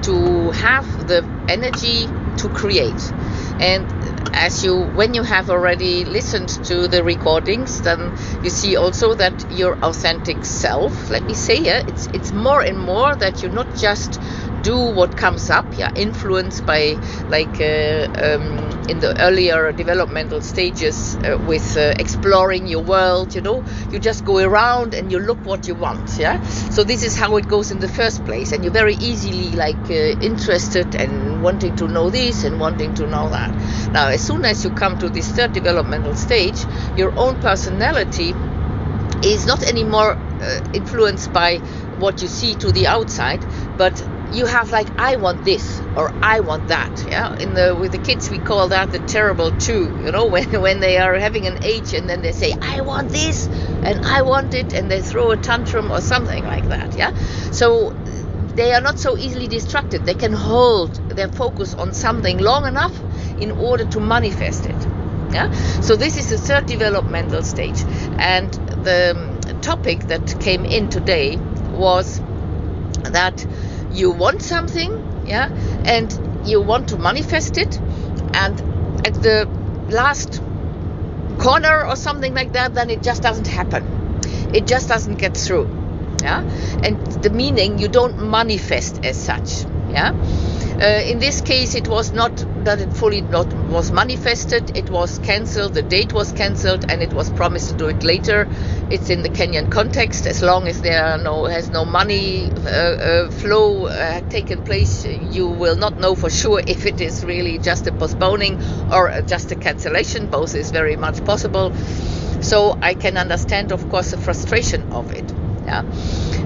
to have the energy to create. And when you have already listened to the recordings, then you see also that your authentic self, let me say, it's more and more that you not just do what comes up, influenced by, like in the earlier developmental stages, with exploring your world, you just go around and you look what you want, so this is how it goes in the first place, and you're very easily interested and wanting to know this and wanting to know that. Now, as soon as you come to this third developmental stage, your own personality is not anymore influenced by what you see to the outside, but you have I want this or I want that. With the kids we call that the terrible two. When they are having an age and then they say I want this and I want it, and they throw a tantrum or something like that. So they are not so easily distracted. They can hold their focus on something long enough in order to manifest it. So this is the third developmental stage, and the topic that came in today was that you want something, and you want to manifest it, and at the last corner or something like that, then it just doesn't happen. It just doesn't get through. And the meaning, you don't manifest as such. In this case, it was not that it fully was manifested. It was cancelled. The date was cancelled, and it was promised to do it later. It's in the Kenyan context. As long as there has no money flow taken place, you will not know for sure if it is really just a postponing or just a cancellation. Both is very much possible. So I can understand, of course, the frustration of it.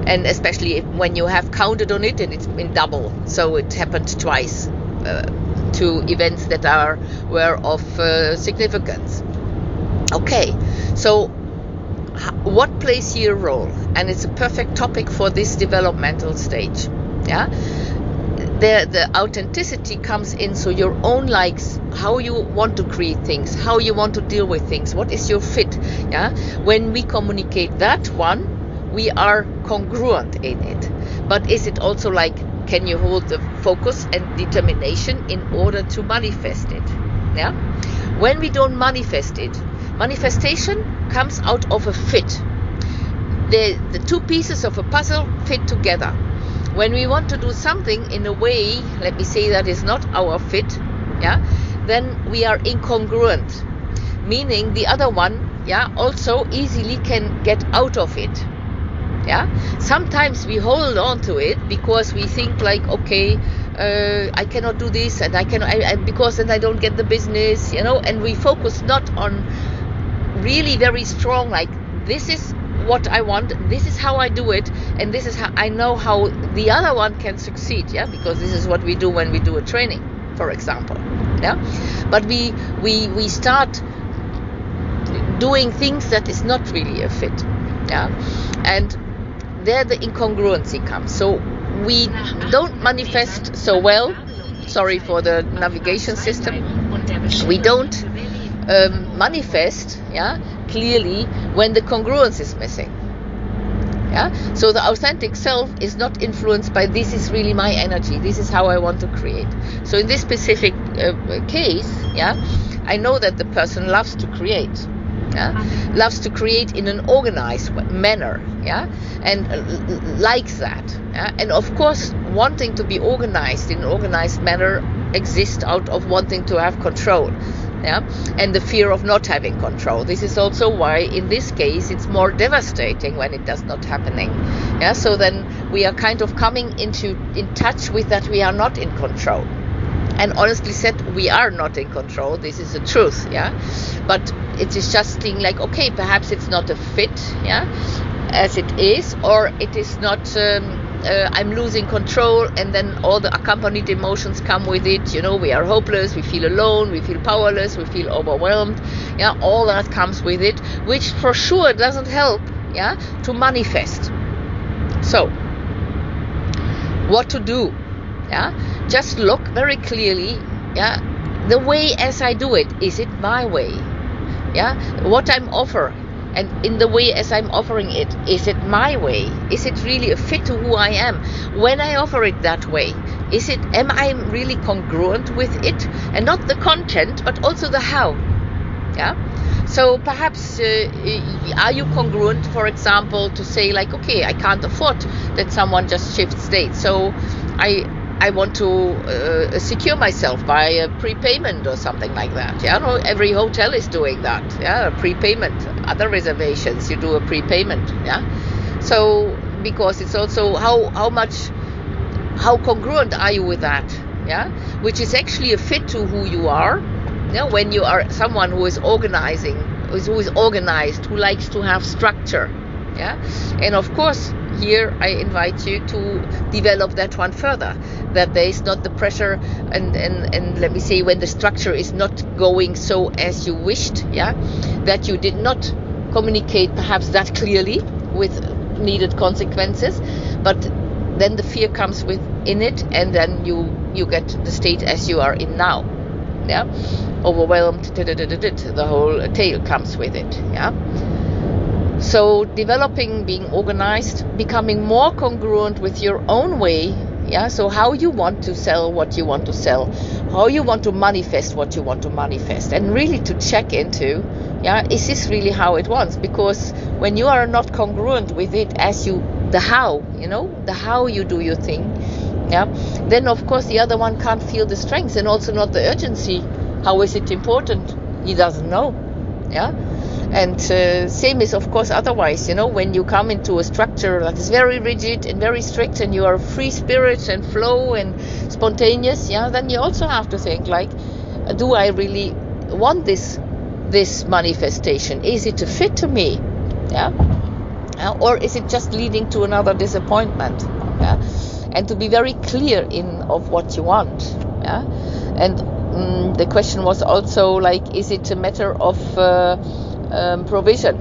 And especially when you have counted on it and it's been double, so it happened twice to events that were of significance. Okay, so what plays here a role? And it's a perfect topic for this developmental stage. The authenticity comes in, so your own likes, how you want to create things, how you want to deal with things, what is your fit. When we communicate that one, we are congruent in it. But is it also can you hold the focus and determination in order to manifest it? When we don't manifest it, manifestation comes out of a fit. The two pieces of a puzzle fit together. When we want to do something in a way, let me say, that is not our fit, then we are incongruent, meaning the other one also easily can get out of it. Sometimes we hold on to it because we think okay, I cannot do this, and because then I don't get the business, and we focus not on really very strong, this is what I want, this is how I do it, and this is how I know how the other one can succeed, because this is what we do when we do a training, for example. But we start doing things that is not really a fit. And there the incongruency comes. So we don't manifest so well. Sorry for the navigation system. We don't manifest clearly when the congruence is missing. So the authentic self is not influenced by this is really my energy, this is how I want to create. So in this specific case, I know that the person loves to create. Loves to create in an organized manner, and likes that. And of course, wanting to be organized in an organized manner exists out of wanting to have control, and the fear of not having control. This is also why, in this case, it's more devastating when it does not happening. So then we are kind of coming in touch with that we are not in control. And honestly said, we are not in control. This is the truth, But it is just being okay, perhaps it's not a fit, as it is, or it is not. I'm losing control, and then all the accompanied emotions come with it. We are hopeless, we feel alone, we feel powerless, we feel overwhelmed. All that comes with it, which for sure doesn't help, to manifest. So, what to do? Just look very clearly, the way as I do it, is it my way? What I'm offering, and in the way as I'm offering it, is it my way? Is it really a fit to who I am? When I offer it that way, am I really congruent with it? And not the content, but also the how. Yeah. So perhaps are you congruent, for example, to say like, okay, I can't afford that someone just shifts states, so I want to secure myself by a prepayment or something like that. Yeah, no, every hotel is doing that. Yeah, a prepayment. Other reservations, you do a prepayment. Yeah, so because it's also how congruent are you with that? Yeah, which is actually a fit to who you are. Yeah, when you are someone who is organizing, who is organized, who likes to have structure. Yeah, and of course here I invite you to develop that one further, that there is not the pressure and let me say, when the structure is not going so as you wished, yeah, that you did not communicate perhaps that clearly with needed consequences, but then the fear comes within it, and then you get the state as you are in now. Yeah, overwhelmed, the whole tale comes with it. Yeah. So developing, being organized, becoming more congruent with your own way. Yeah, so how you want to sell what you want to sell, how you want to manifest what you want to manifest, and really to check into, yeah, is this really how it wants? Because when you are not congruent with it as the how you do your thing, yeah, then of course the other one can't feel the strength and also not the urgency. How is it important? He doesn't know. Yeah. And same is of course otherwise, when you come into a structure that is very rigid and very strict, and you are free spirit and flow and spontaneous, yeah, then you also have to think like, do I really want this manifestation? Is it a fit to me? Yeah, or is it just leading to another disappointment? Yeah, and to be very clear of what you want. Yeah, and the question was also like, is it a matter of provision?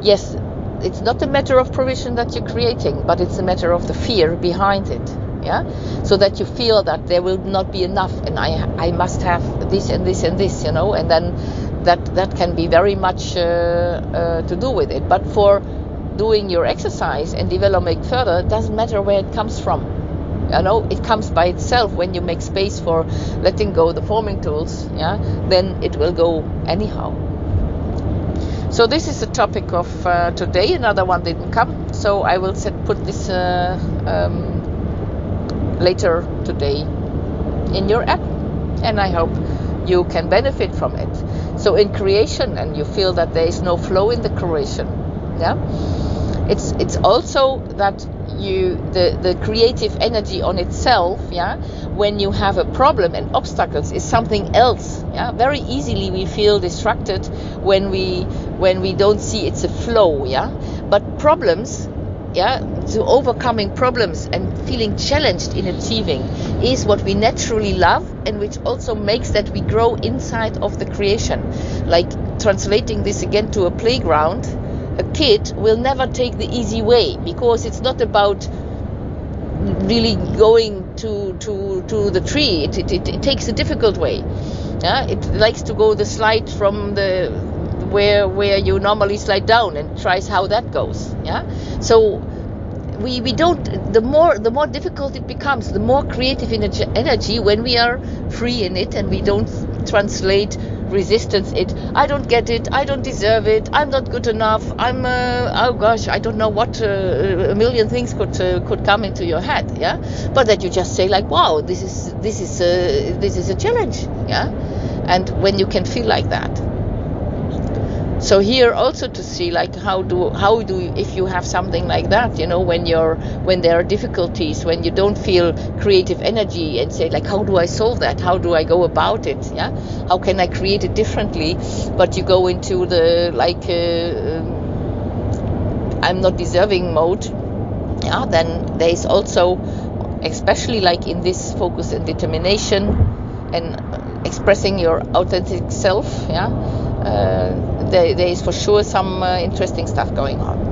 Yes, it's not a matter of provision that you're creating, but it's a matter of the fear behind it. Yeah, so that you feel that there will not be enough, and I must have this and this and this, and then that can be very much to do with it. But for doing your exercise and developing further, it doesn't matter where it comes from. It comes by itself when you make space for letting go the forming tools. Yeah, then it will go anyhow. So this is the topic of today. Another one didn't come, so I will put this later today in your app, and I hope you can benefit from it. So in creation, and you feel that there is no flow in the creation, yeah, it's also that the creative energy on itself, yeah, when you have a problem and obstacles, is something else. Yeah, very easily we feel distracted when we don't see it's a flow. Yeah, but problems, yeah, to overcoming problems and feeling challenged in achieving is what we naturally love, and which also makes that we grow inside of the creation. Like translating this again to a playground, a kid will never take the easy way, because it's not about really going to the tree. It takes a difficult way. Yeah, it likes to go the slide from the where you normally slide down, and tries how that goes. Yeah, so we don't. The more difficult it becomes, the more creative energy when we are free in it, and we don't translate resistance I don't get it, I don't deserve it, I'm not good enough, I'm oh gosh, I don't know what, a million things could come into your head. Yeah, but that you just say like, wow, this is a challenge. Yeah, and when you can feel like that. So here also to see like how do you, if you have something like that, when there are difficulties, when you don't feel creative energy, and say like, how do I solve that? How do I go about it? Yeah, how can I create it differently? But you go into the I'm not deserving mode. Yeah, then there is also, especially like in this focus and determination and expressing your authentic self. Yeah. There is for sure some interesting stuff going on.